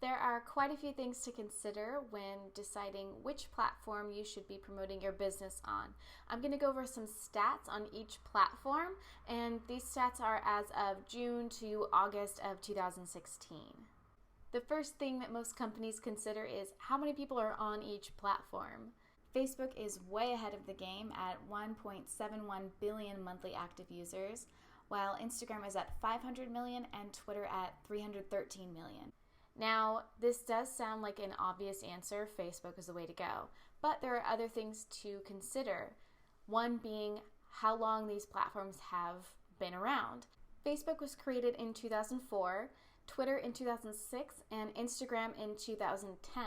There are quite a few things to consider when deciding which platform you should be promoting your business on. I'm going to go over some stats on each platform, and these stats are as of June to August of 2016. The first thing that most companies consider is how many people are on each platform. Facebook is way ahead of the game at 1.71 billion monthly active users, while Instagram is at 500 million and Twitter at 313 million. Now, this does sound like an obvious answer. Facebook is the way to go. But there are other things to consider. One being how long these platforms have been around. Facebook was created in 2004, Twitter in 2006, and Instagram in 2010.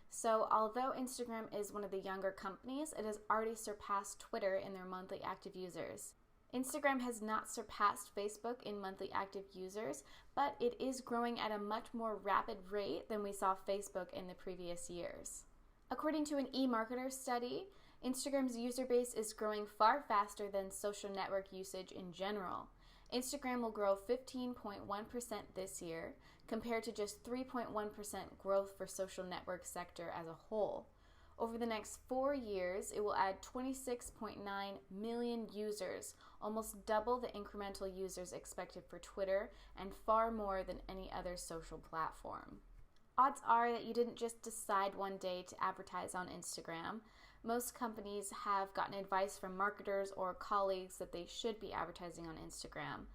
So although Instagram is one of the younger companies, it has already surpassed Twitter in their monthly active users. Instagram has not surpassed Facebook in monthly active users, but it is growing at a much more rapid rate than we saw Facebook in the previous years. According to an eMarketer study, Instagram's user base is growing far faster than social network usage in general. Instagram will grow 15.1% this year, compared to just 3.1% growth for social network sector as a whole. Over the next 4 years, it will add 26.9 million users, almost double the incremental users expected for Twitter, and far more than any other social platform. Odds are that you didn't just decide one day to advertise on Instagram. Most companies have gotten advice from marketers or colleagues that they should be advertising on Instagram.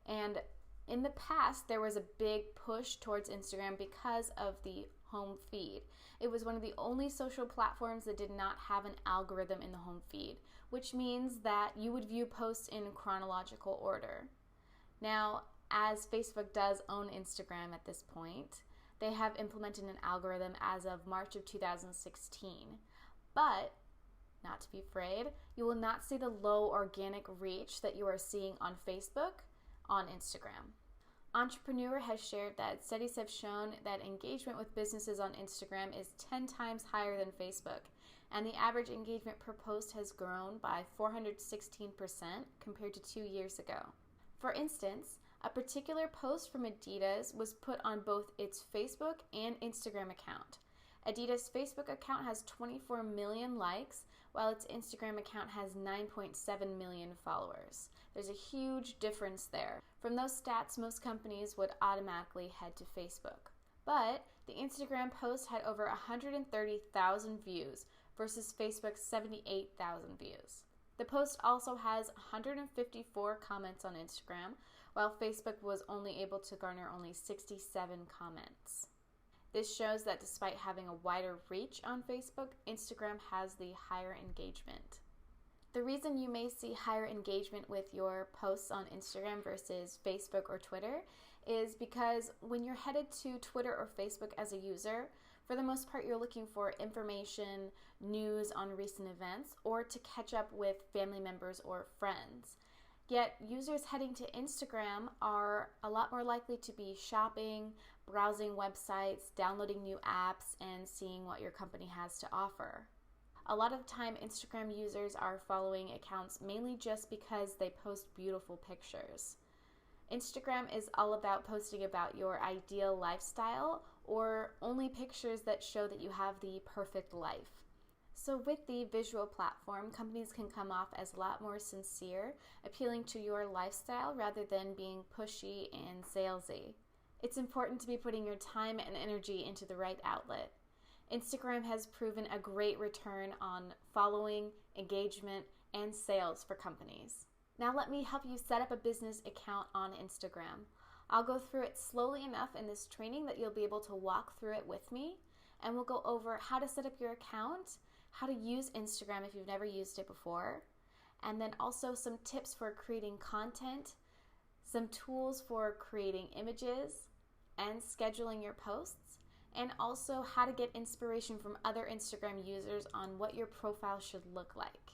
And in the past, there was a big push towards Instagram because of the home feed. It was one of the only social platforms that did not have an algorithm in the home feed, which means that you would view posts in chronological order. Now, as Facebook does own Instagram at this point, they have implemented an algorithm as of March of 2016. But, not to be afraid, you will not see the low organic reach that you are seeing on Facebook on Instagram. Entrepreneur has shared that studies have shown that engagement with businesses on Instagram is 10 times higher than Facebook, and the average engagement per post has grown by 416% compared to 2 years ago. For instance, a particular post from Adidas was put on both its Facebook and Instagram account. Adidas' Facebook account has 24 million likes, while its Instagram account has 9.7 million followers. There's a huge difference there. From those stats, most companies would automatically head to Facebook. But the Instagram post had over 130,000 views versus Facebook's 78,000 views. The post also has 154 comments on Instagram, while Facebook was only able to garner only 67 comments. This shows that despite having a wider reach on Facebook, Instagram has the higher engagement. The reason you may see higher engagement with your posts on Instagram versus Facebook or Twitter is because when you're headed to Twitter or Facebook as a user, for the most part you're looking for information, news on recent events, or to catch up with family members or friends. Yet users heading to Instagram are a lot more likely to be shopping, browsing websites, downloading new apps, and seeing what your company has to offer. A lot of the time, Instagram users are following accounts mainly just because they post beautiful pictures. Instagram is all about posting about your ideal lifestyle or only pictures that show that you have the perfect life. So with the visual platform, companies can come off as a lot more sincere, appealing to your lifestyle rather than being pushy and salesy. It's important to be putting your time and energy into the right outlet. Instagram has proven a great return on following, engagement, and sales for companies. Now let me help you set up a business account on Instagram. I'll go through it slowly enough in this training that you'll be able to walk through it with me, and we'll go over how to set up your account, how to use Instagram if you've never used it before, and then also some tips for creating content, some tools for creating images and scheduling your posts, and also how to get inspiration from other Instagram users on what your profile should look like.